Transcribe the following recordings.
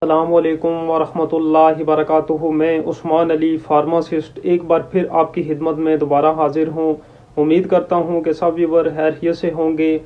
السلام علیکم ورحمۃ اللہ وبرکاتہ۔ میں عثمان علی فارماسسٹ ایک بار پھر آپ کی خدمت میں دوبارہ حاضر ہوں۔ امید کرتا ہوں کہ سب ویور خیریت سے ہوں گے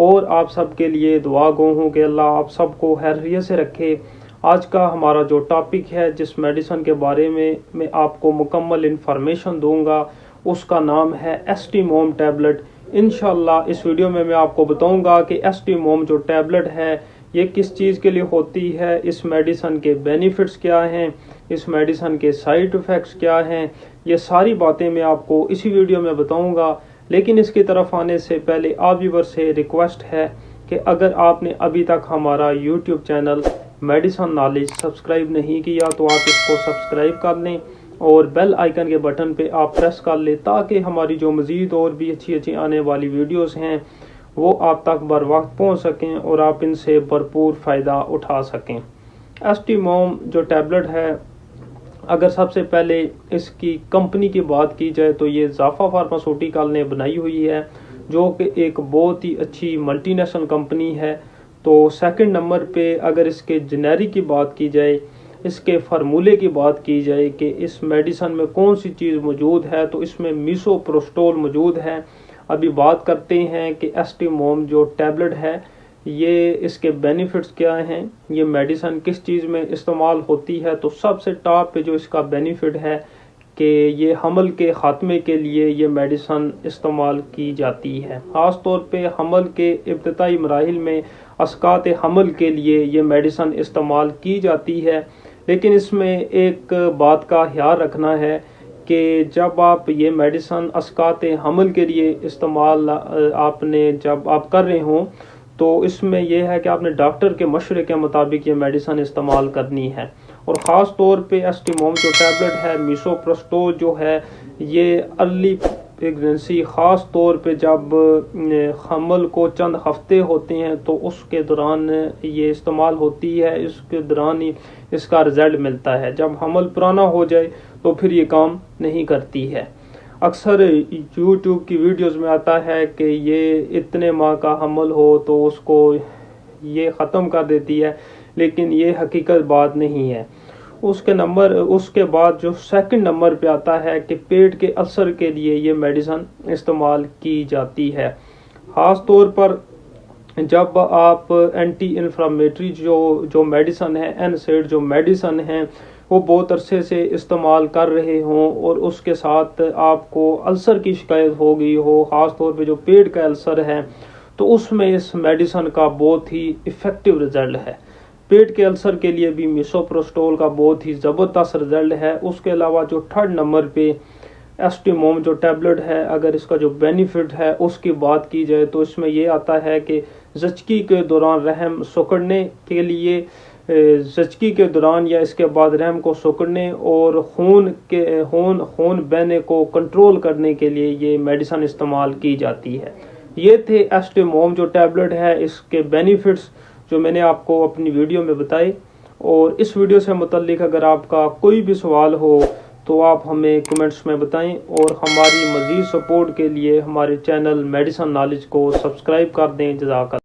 اور آپ سب کے لیے دعا گو ہوں کہ اللہ آپ سب کو خیریت سے رکھے۔ آج کا ہمارا جو ٹاپک ہے، جس میڈیسن کے بارے میں آپ کو مکمل انفارمیشن دوں گا، اس کا نام ہے ایسٹیموم ٹیبلٹ۔ انشاءاللہ اس ویڈیو میں آپ کو بتاؤں گا کہ ایسٹیموم جو ٹیبلٹ ہے یہ کس چیز کے لیے ہوتی ہے، اس میڈیسن کے بینیفٹس کیا ہیں، اس میڈیسن کے سائیڈ ایفیکٹس کیا ہیں، یہ ساری باتیں میں آپ کو اسی ویڈیو میں بتاؤں گا۔ لیکن اس کی طرف آنے سے پہلے آپ ویور سے ریکویسٹ ہے کہ اگر آپ نے ابھی تک ہمارا YouTube channel medicine knowledge subscribe نہیں کیا تو آپ اس کو سبسکرائب کر لیں اور بیل آئیکن کے بٹن پہ آپ پریس کر لیں تاکہ ہماری جو مزید اور بھی اچھی آنے والی ویڈیوز ہیں وہ آپ تک بر وقت پہنچ سکیں اور آپ ان سے بھرپور فائدہ اٹھا سکیں۔ ایسٹیموم جو ٹیبلٹ ہے، اگر سب سے پہلے اس کی کمپنی کی بات کی جائے تو یہ ظافا فارماسیوٹیکل نے بنائی ہوئی ہے، جو کہ ایک بہت ہی اچھی ملٹی نیشنل کمپنی ہے۔ تو سیکنڈ نمبر پہ اگر اس کے جنیرک کی بات کی جائے، اس کے فارمولے کی بات کی جائے کہ اس میڈیسن میں کون سی چیز موجود ہے، تو اس میں میسوپروسٹول موجود ہے۔ ابھی بات کرتے ہیں کہ ایسٹیموم جو ٹیبلٹ ہے یہ اس کے بینیفٹس کیا ہیں، یہ میڈیسن کس چیز میں استعمال ہوتی ہے۔ تو سب سے ٹاپ پہ جو اس کا بینیفٹ ہے کہ یہ حمل کے خاتمے کے لیے یہ میڈیسن استعمال کی جاتی ہے، خاص طور پہ حمل کے ابتدائی مراحل میں اسقاط حمل کے لیے یہ میڈیسن استعمال کی جاتی ہے۔ لیکن اس میں ایک بات کا خیال رکھنا ہے کہ جب آپ یہ میڈیسن اسقاط حمل کے لیے استعمال جب آپ کر رہے ہوں تو اس میں یہ ہے کہ آپ نے ڈاکٹر کے مشورے کے مطابق یہ میڈیسن استعمال کرنی ہے۔ اور خاص طور پہ ایسٹیموم جو ٹیبلٹ ہے، میسوپروسٹول جو ہے، یہ ارلی پریگننسی، خاص طور پہ جب حمل کو چند ہفتے ہوتے ہیں تو اس کے دوران یہ استعمال ہوتی ہے، اس کے دوران ہی اس کا رزلٹ ملتا ہے۔ جب حمل پرانا ہو جائے تو پھر یہ کام نہیں کرتی ہے۔ اکثر یوٹیوب کی ویڈیوز میں آتا ہے کہ یہ اتنے ماہ کا حمل ہو تو اس کو یہ ختم کر دیتی ہے، لیکن یہ حقیقت بات نہیں ہے۔ اس کے بعد جو سیکنڈ نمبر پہ آتا ہے کہ پیٹ کے السر کے لیے یہ میڈیسن استعمال کی جاتی ہے، خاص طور پر جب آپ اینٹی انفلامیٹری جو میڈیسن ہے، NSAID جو میڈیسن ہیں وہ بہت عرصے سے استعمال کر رہے ہوں اور اس کے ساتھ آپ کو السر کی شکایت ہو گئی ہو، خاص طور پہ جو پیٹ کا السر ہے، تو اس میں اس میڈیسن کا بہت ہی ایفیکٹو رزلٹ ہے۔ پیٹ کے السر کے لیے بھی میسوپروسٹول کا بہت ہی زبردست رزلٹ ہے۔ اس کے علاوہ جو تھرڈ نمبر پہ ایسٹیموم جو ٹیبلٹ ہے، اگر اس کا جو بینیفٹ ہے اس کی بات کی جائے تو اس میں یہ آتا ہے کہ زچگی کے دوران رحم سکڑنے کے لیے، زچگی کے دوران یا اس کے بعد رحم کو سکڑنے اور خون بہنے کو کنٹرول کرنے کے لیے یہ میڈیسن استعمال کی جاتی ہے۔ یہ تھے ایسٹیموم جو ٹیبلٹ ہے، اس کے بینیفٹس جو میں نے آپ کو اپنی ویڈیو میں بتائے۔ اور اس ویڈیو سے متعلق اگر آپ کا کوئی بھی سوال ہو تو آپ ہمیں کمنٹس میں بتائیں اور ہماری مزید سپورٹ کے لیے ہمارے چینل میڈیسن نالج کو سبسکرائب کر دیں۔ جزاک اللہ۔